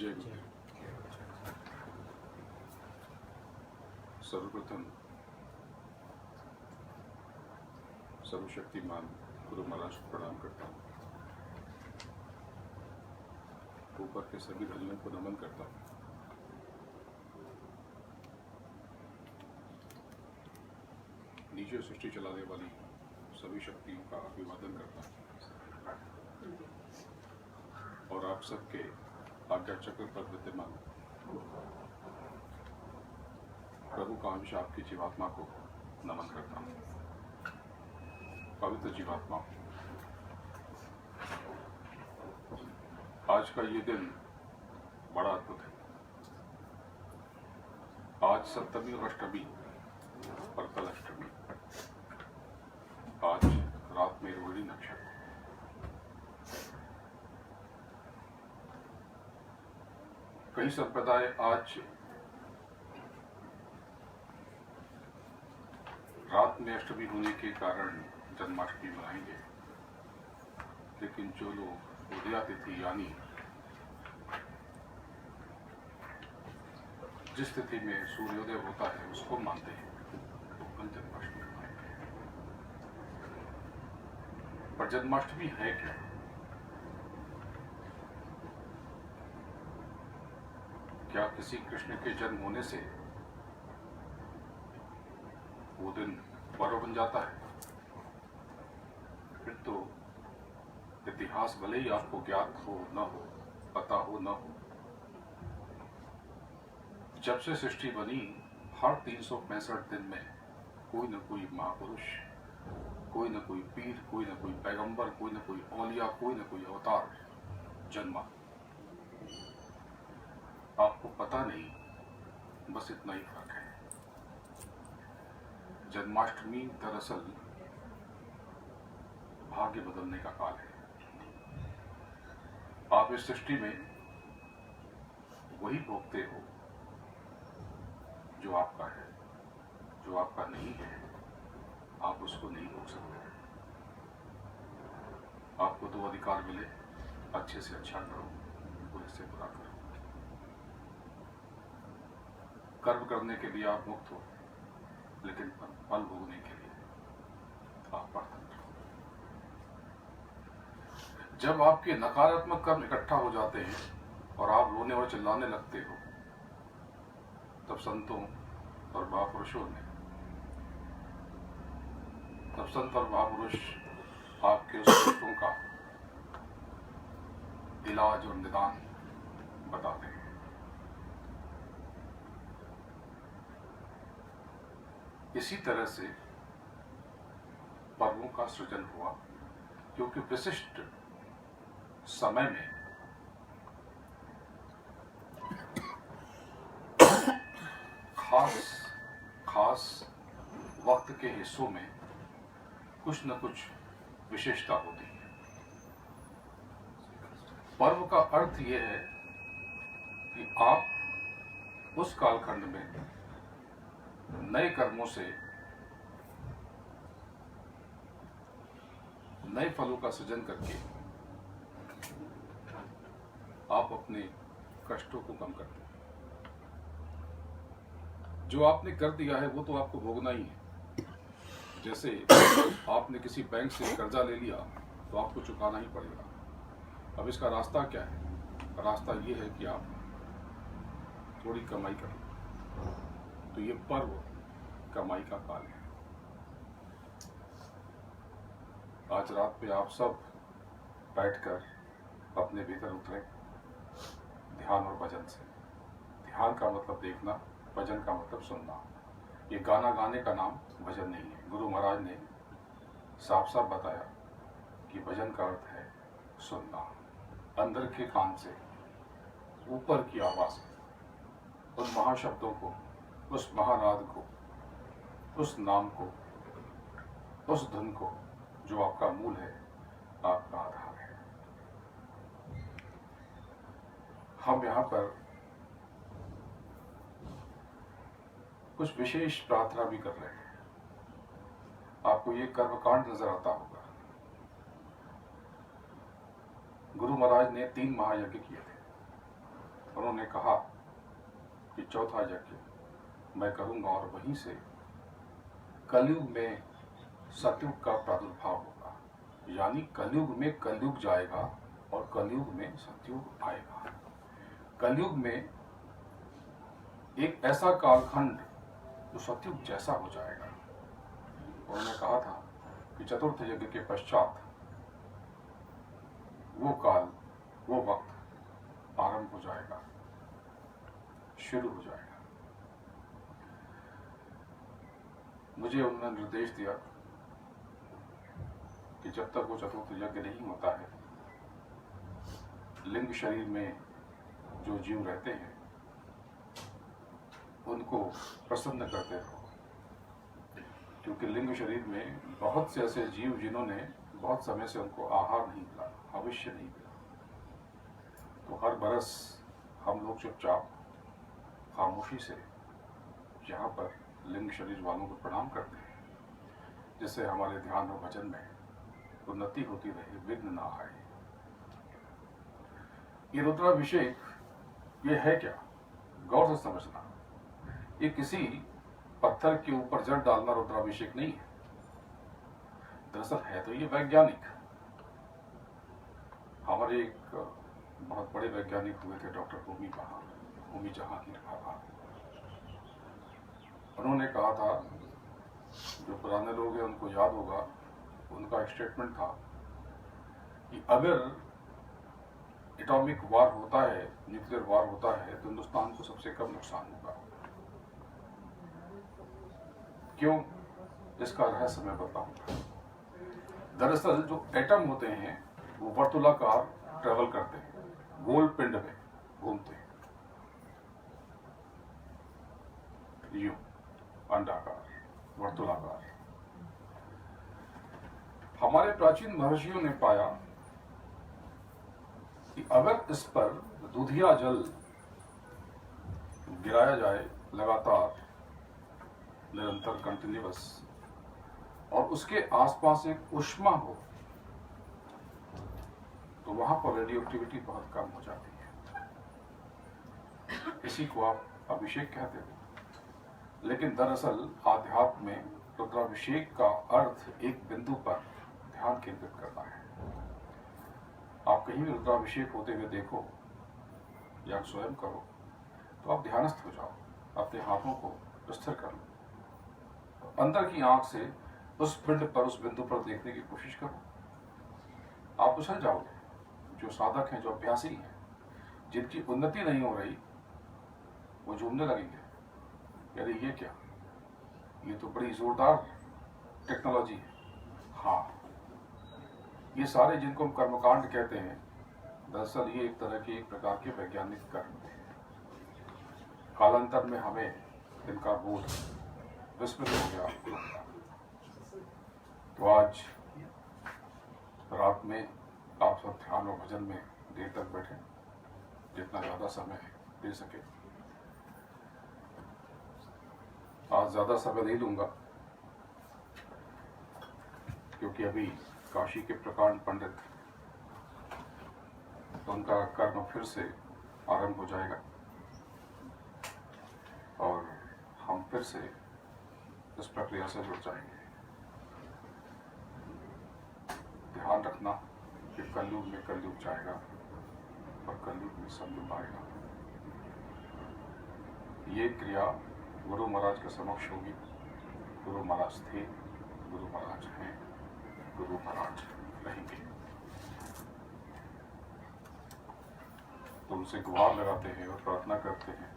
जय गुरुदेव। सर्वप्रथम सर्वशक्तिमान गुरु महाराज को प्रणाम करता हूँ। ऊपर के सभी धनियों को नमन करता हूँ। नीचे सृष्टि चलाने वाली सभी शक्तियों का अभिवादन करता हूँ और आप सबके आज्ञा चक्र पर विद्यमान प्रभु का अंश आपकी जीवात्मा को नमन करता हूँ। पवित्र जीवात्मा, आज का ये दिन बड़ा अद्भुत है। आज सप्तमी और अष्टमी और कल अष्टमी। आज रात में रोहिणी नक्षत्र। कई संप्रदाय आज रात में अष्टमी होने के कारण जन्माष्टमी मनाएंगे, लेकिन जो लोग उदया तिथि यानी जिस तिथि में सूर्योदय होता है उसको मानते हैं, तो कल जन्माष्टमी मनाएंगे। पर जन्माष्टमी है क्या? क्या किसी कृष्ण के जन्म होने से वो दिन पर्व बन जाता है? फिर तो इतिहास भले ही आपको ज्ञात हो न हो, पता हो न हो, जब से सृष्टि बनी हर 365 दिन में कोई न कोई महापुरुष, कोई न कोई पीर, कोई न कोई पैगंबर, कोई न कोई औलिया, कोई न कोई अवतार जन्मा। आपको पता नहीं, बस इतना ही फर्क है। जन्माष्टमी दरअसल भाग्य बदलने का काल है। आप इस सृष्टि में वही भोगते हो जो आपका है। जो आपका नहीं है आप उसको नहीं भोग सकते। आपको दो अधिकार मिले, अच्छे से अच्छा करो, बुरे से बुरा करो। कर्म करने के लिए आप मुक्त हो, लेकिन फल भोगने के लिए आप परतंत्र हो। जब आपके नकारात्मक कर्म इकट्ठा हो जाते हैं और आप रोने और चिल्लाने लगते हो, तब संतों और महापुरुषों ने, तब संत और महापुरुष आपके उस कष्टों का इलाज और निदान बताते हैं। इसी तरह से पर्वों का सृजन हुआ, क्योंकि विशिष्ट समय में खास वक्त के हिस्सों में कुछ न कुछ विशेषता होती है। पर्व का अर्थ यह है कि आप उस कालखंड में नए कर्मों से नए फलों का सृजन करके आप अपने कष्टों को कम करते हैं। जो आपने कर दिया है वो तो आपको भोगना ही है। जैसे आपने किसी बैंक से कर्जा ले लिया तो आपको चुकाना ही पड़ेगा। अब इसका रास्ता क्या है? रास्ता ये है कि आप थोड़ी कमाई करें। तो ये पर्व कमाई का काल है। आज रात पे आप सब बैठकर अपने भीतर उतरे ध्यान और भजन से। ध्यान का मतलब देखना, भजन का मतलब सुनना। ये गाना गाने का नाम भजन नहीं है। गुरु महाराज ने साफ साफ बताया कि भजन का अर्थ है सुनना, अंदर के कान से ऊपर की आवाज, उन महाशब्दों को, उस महानाद को, उस नाम को, उस धुन को जो आपका मूल है, आपका आधार है। हम यहाँ पर कुछ विशेष प्रार्थना भी कर रहे हैं। आपको ये कर्मकांड नजर आता होगा। गुरु महाराज ने 3 महायज्ञ किए थे। उन्होंने कहा कि चौथा यज्ञ मैं करूंगा और वहीं से कलयुग में सतयुग का प्रादुर्भाव होगा, यानी कलयुग में कलयुग जाएगा और कलयुग में सतयुग आएगा। कलयुग में एक ऐसा कालखंड जो सतयुग जैसा हो जाएगा। उन्होंने कहा था कि चतुर्थ यज्ञ के पश्चात वो काल, वो वक्त आरंभ हो जाएगा, शुरू हो जाएगा। मुझे उन्होंने निर्देश दिया कि जब तक वो चतुर्थ यज्ञ नहीं होता है, लिंग शरीर में जो जीव रहते हैं उनको प्रसन्न करते रहो, क्योंकि लिंग शरीर में बहुत से ऐसे जीव जिन्होंने बहुत समय से उनको आहार नहीं मिला, भविष्य नहीं मिला, तो हर बरस हम लोग चुपचाप खामोशी से यहाँ पर लिंग शरीर वालों को प्रणाम करते हैं, जिससे हमारे ध्यान और भजन में उन्नति होती रहे, विघ्न ना आए। ये रुद्राभिषेक ये है क्या, गौर से समझना। ये किसी पत्थर के ऊपर जल डालना रुद्राभिषेक नहीं है। दरअसल है तो ये वैज्ञानिक। हमारे एक बहुत बड़े वैज्ञानिक हुए थे डॉक्टर होमी जहांगीर भाभा। उन्होंने कहा था, जो पुराने लोग हैं उनको याद होगा, उनका एक स्टेटमेंट था कि अगर एटॉमिक वार होता है, न्यूक्लियर वार होता है, तो हिंदुस्तान को सबसे कम नुकसान होगा। क्यों? इसका रहस्य मैं बताऊंगा। दरअसल जो एटम होते हैं वो वर्तुलाकार ट्रेवल करते हैं, गोल पिंड में घूमते हैं, यूं अंडाकार, वर्तुलाकार। हमारे प्राचीन महर्षियों ने पाया कि अगर इस पर दूधिया जल गिराया जाए लगातार, निरंतर, कंटिन्यूअस, और उसके आसपास एक ऊष्मा हो, तो वहां पर रेडियोएक्टिविटी बहुत कम हो जाती है। इसी को आप अभिषेक कहते हो। लेकिन दरअसल आध्यात्म में रुद्राभिषेक का अर्थ एक बिंदु पर ध्यान केंद्रित करना है। आप कहीं भी रुद्राभिषेक होते हुए देखो या स्वयं करो तो आप ध्यानस्थ हो जाओ, अपने हाथों को स्थिर कर लो, अंदर की आंख से उस पिंड पर, उस बिंदु पर देखने की कोशिश करो। आप उछल जाओगे। जो साधक हैं, जो अभ्यासी हैं, जिनकी उन्नति नहीं हो रही, वो झूमने लगेंगे, अरे ये क्या, ये तो बड़ी जोरदार टेक्नोलॉजी है। हाँ, ये सारे जिनको हम कर्मकांड कहते हैं, दरअसल ये एक तरह के, एक प्रकार के वैज्ञानिक कर्म हैं। कालांतर में हमें इनका बोध विस्मृत हो गया। तो आज रात में आप सब ध्यान और भजन में देर तक बैठे, जितना ज्यादा समय दे सके। आज ज्यादा समय नहीं लूंगा, क्योंकि अभी काशी के प्रकांड पंडित, उनका कर्म फिर से आरंभ हो जाएगा और हम फिर से इस प्रक्रिया से जुड़ जाएंगे। ध्यान रखना कि कलयुग में कलयुग जाएगा और कलयुग में सतयुग आएगा। ये क्रिया गुरु महाराज के समक्ष होगी। गुरु महाराज थे, गुरु महाराज हैं, गुरु महाराज रहेंगे। तो उनसे गुहार लगाते हैं और प्रार्थना करते हैं,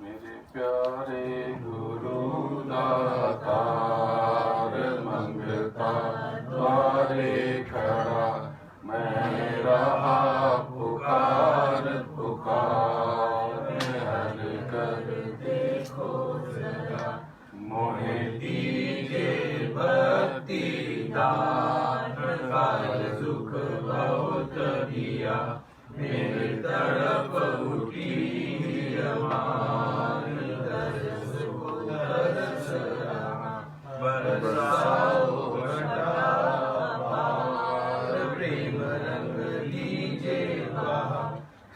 मेरे प्यारे गुरु दातार मंगता द्वारे खड़ा, मैं रहा पुकार पुकार, हर कर देखो जरा, मोहे दीजे भक्ति दान, काल सुख बहुत दिया, मेरी तड़प उठी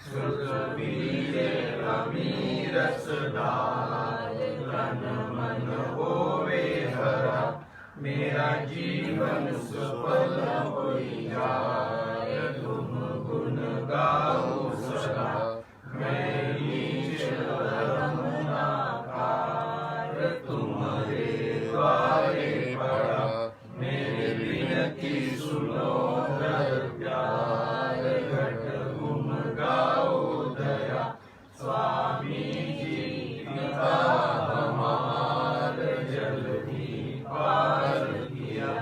सुख बीजे अमी रसदार, तन मन होवे हरा, मेरा जीवन सफल होई जाए। तुम गुण गाओ सदा, मैं नीच धर्म ना पार, तुम्हारे द्वारे पड़ा, मेरी विनती सुनो दर प्यार। घट गुण गाओ दया, स्वामी जी पिता हमार, जल्दी पार किया,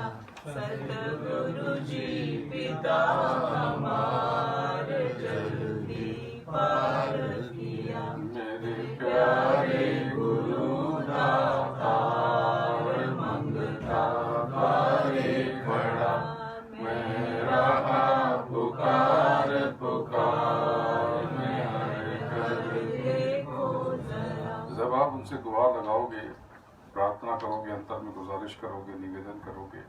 सतगुरु जी पिता हमार, जल्दी पार किया। मेरे प्यारे गुरु दातार, मंगता बारे खड़ा, मैं रहा पुकार पुकार, मैं कर देखो जरा। जब आप उनसे गुहार लगाओगे, प्रार्थना करोगे, अंतर में गुजारिश करोगे, निवेदन करोगे,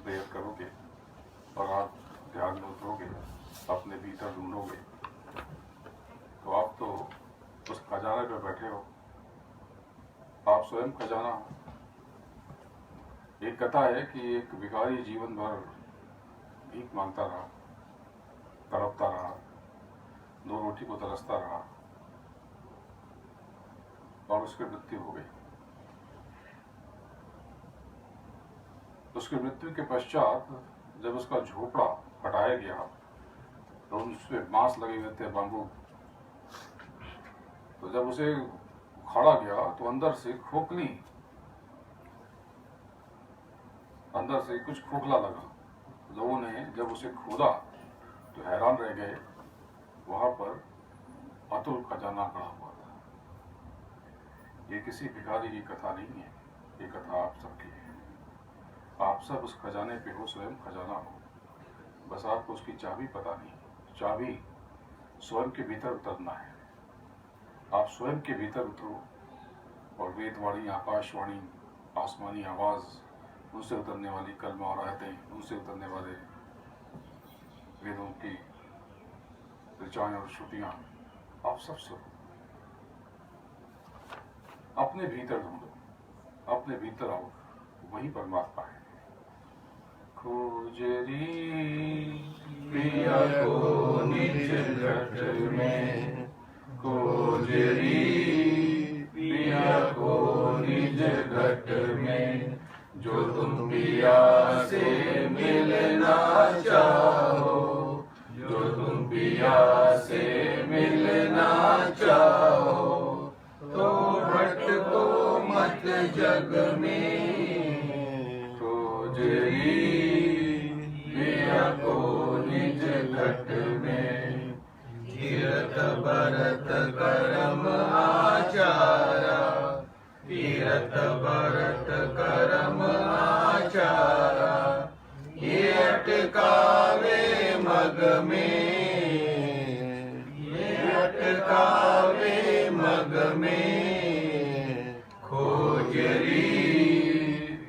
प्रेयर करोगे और आप ध्यान में उतरोगे, अपने भीतर ढूंढोगे, तो आप तो उस खजाने पे बैठे हो, आप स्वयं खजाना हो। एक कथा है कि एक भिखारी जीवन भर भीख मांगता रहा, तड़पता रहा, दो रोटी को तरसता रहा और उसकी मृत्यु हो गई। उसकी मृत्यु के पश्चात जब उसका झोपड़ा हटाया गया तो उसपे बांस लगे हुए थे, बाम्बू, तो जब उसे उखाड़ा गया तो अंदर से खोखली, अंदर से कुछ खोखला लगा। लोगों ने जब उसे खोदा तो हैरान रह गए, वहां पर अतुल खजाना गड़ा हुआ था। ये किसी भिखारी की कथा नहीं है, ये कथा आप सबकी है। आप सब उस खजाने पे हो, स्वयं खजाना हो, बस आपको उसकी चाबी पता नहीं। चाबी स्वयं के भीतर उतरना है। आप स्वयं के भीतर उतरो और वेदवाणी, आकाशवाणी, आसमानी आवाज, उनसे उतरने वाली कलमा और आयतें, उनसे उतरने वाले वेदों की ऋचाएं और श्रुतियां, आप सब सुनो। अपने भीतर ढूंढो, अपने भीतर आओ, वही परमात्मा है। खोजरी प्रिया को निज घट में, खोजरी प्रिया को निज घट में, जो तुम प्रिया से मिलना चाहो, जो तुम प्रिया से मिलना चाहो, तो भटको मत जग में। खोजरी प्रिया को निज घट में, तीरथ भरत करम आचारा, तीरथ भरत करम आचारा, ये अटकावे मग में, ये अटकावे मग में। खोजरी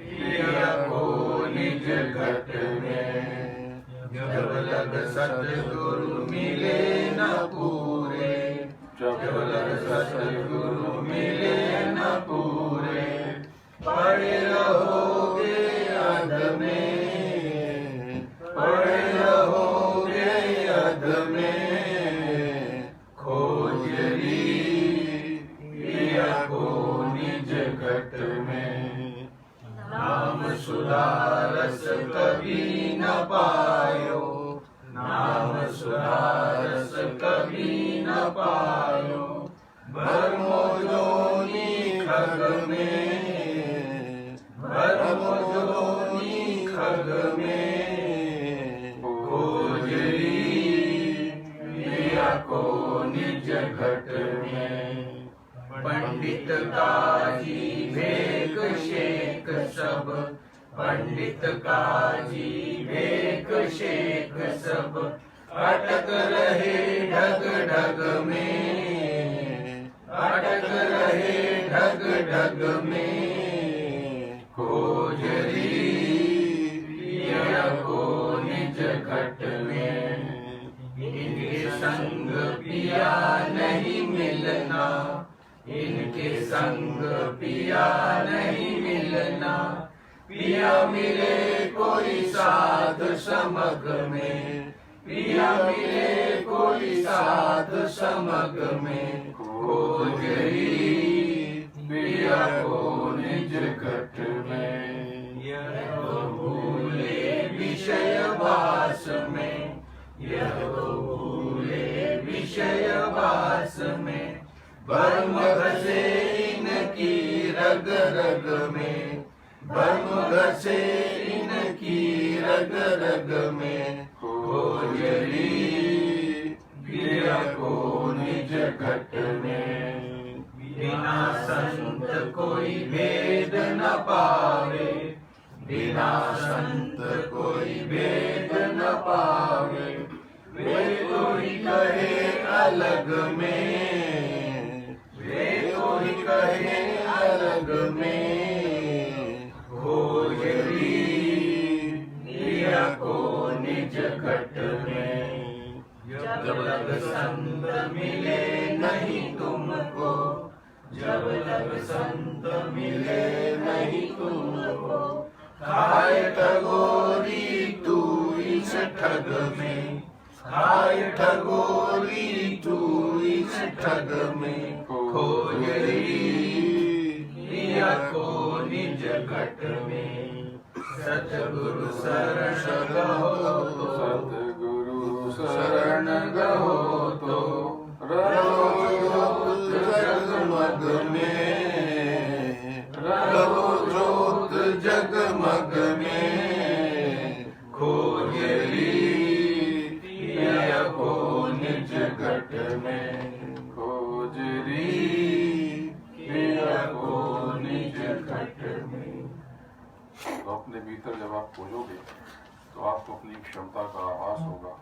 प्रिया को निज घट में, जब लग सतगुरु मिले न पूरे, जब लग सतगुरु मिले न पूरे, पड़े रहोगे अध में, पड़े रहोगे अध में। खोजरी प्रिया को निज घट में, नाम सुधारस कभी न पायो, नाम सुधारस कभी न पायो। भरमो जोनी खग में, भरमो जोनी खग में। खोजरी प्रिया को निज घट में, पंडित काजी भेक शेख सब, पंडित काजी भेक शेख सब, अटक रहे ढग ढग में, अटक रहे ढग ढग में। खोजरी प्रिया को निज घट में, इनके संग इनके संग पिया नहीं मिलना, पिया मिले कोई साध समग में, पिया मिले कोई साध समग में, खोजरी पिया को निज घट में, यह भूले विषय वास में, यह भूले विषय वास में, भ्रम घसे इनकी रग रग में, भ्रम घसे इनकी रग रग में, खोजरी पिया को निज घट में, बिना संत कोई भेद न पावे, बिना संत कोई भेद न पावे, वे कोई कहे अलग में, वे कोई कहे अलग में, खोजरी पिया को निज घट में, जब लग संत मिले नहीं तुमको, जब लग संत मिले नहीं तुमको, खाए ठगोरी तू इस ठग में, खाए ठगोरी तू इस ठग में, खोजरी पिया को निज घट में, सतगुरु शरण गहो तो, सतगुरु शरण गहो तो, रहो जगमग में, रहो ज्योत जगमग में, खोजरी पिया को निज घट में, खोजरी पिया को निज घट में। तो अपने भीतर जब आप खोजोगे तो आपको अपनी क्षमता का आभास होगा,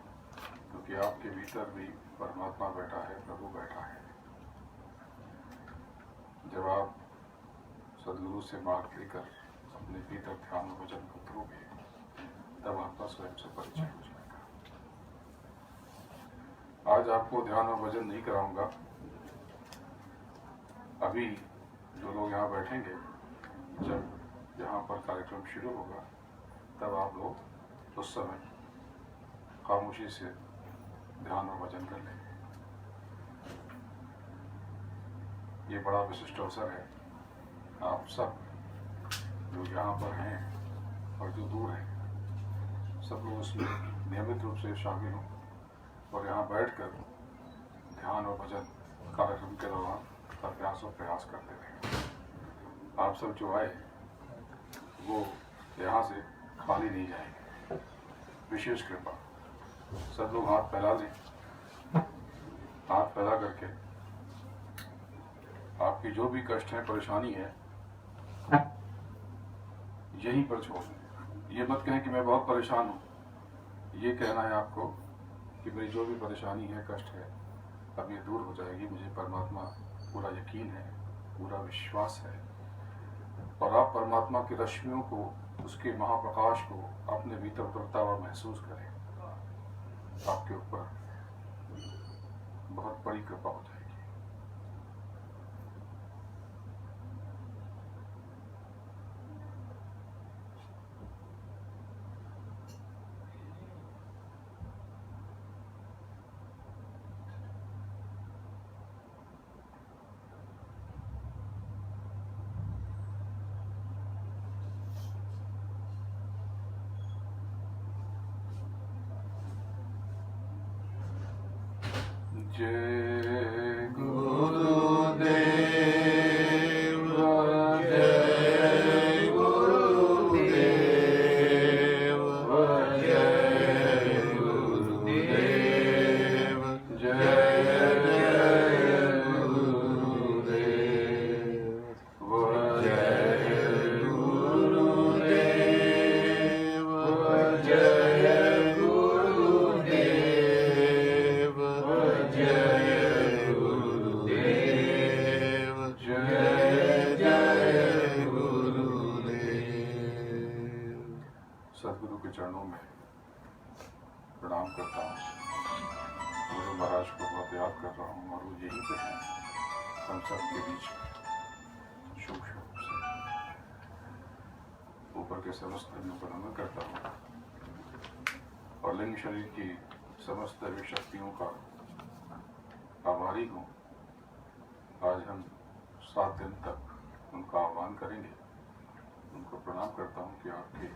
क्योंकि आपके भीतर भी परमात्मा बैठा है, प्रभु बैठा है। जब आप सदगुरु से मार्ग लेकर अपने भीतर ध्यान और भजन को उतरोगे, तब आपका स्वयं से परिचय हो जाएगा। आज आपको ध्यान और भजन नहीं कराऊंगा। अभी जो लोग यहाँ बैठेंगे, जब यहाँ पर कार्यक्रम शुरू होगा, तब आप लोग उस समय खामोशी से ध्यान और भजन कर लेंगे। ये बड़ा विशिष्ट अवसर है। आप सब जो यहाँ पर हैं और जो दूर हैं, सब लोग उसमें नियमित रूप से शामिल हों और यहाँ बैठकर ध्यान और भजन कार्यक्रम के दौरान अभ्यास और प्रयास करते रहें। आप सब जो आए वो यहाँ से खाली नहीं जाएंगे। विशेष कृपा, सब लोग हाथ फैला लें। हाथ फैला करके आपकी जो भी कष्ट है, परेशानी है, यहीं पर छोड़ दें। ये मत कहें कि मैं बहुत परेशान हूँ। ये कहना है आपको कि मेरी जो भी परेशानी है, कष्ट है, अब ये दूर हो जाएगी। मुझे परमात्मा पूरा यकीन है, पूरा विश्वास है। और आप परमात्मा की रश्मियों को, उसके महाप्रकाश को अपने भीतर उतरता हुआ महसूस करें। आपके ऊपर बहुत बड़ी कृपा हो जाएगी। जय गुरुदेव, जय गुरुदेव, जय गुरुदेव, जय जय गुरुदेव, जय गुरुदेव, जय गुरुदेव, जय गुरुदेव, जय जय गुरुदेव। सदगुरु के चरणों में प्रणाम करता हूँ। गुरु महाराज को बहुत याद कर रहा हूँ और वो यहीं पे हैं। हम सब के बीच सूक्ष्म रूप से ऊपर के समस्त दिव्यों को नमन करता हूँ और लिंग शरीर की समस्त दैवी शक्तियों का आभारी हूँ। आज हम 7 दिन तक उनका आह्वान करेंगे। उनको प्रणाम करता हूँ कि आपके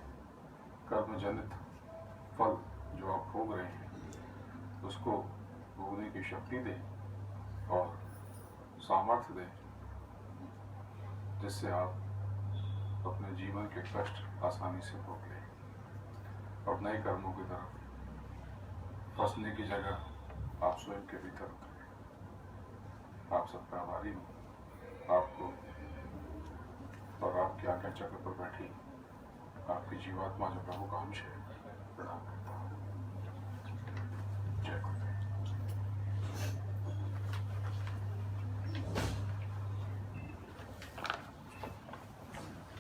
कर्म जनित फल जो आप भोग रहे हैं उसको भोगने की शक्ति दें और सामर्थ्य दें, जिससे आप अपने जीवन के कष्ट आसानी से भोग लें और नए कर्मों की तरफ फंसने की जगह आप स्वयं के भीतर उतरें। आप सबका आभारी हूँ। आपको और आपके आज्ञा चक्र पर बैठी आपकी जीवात्मा जो प्रभु का अंश है, प्रणाम करता हूँ।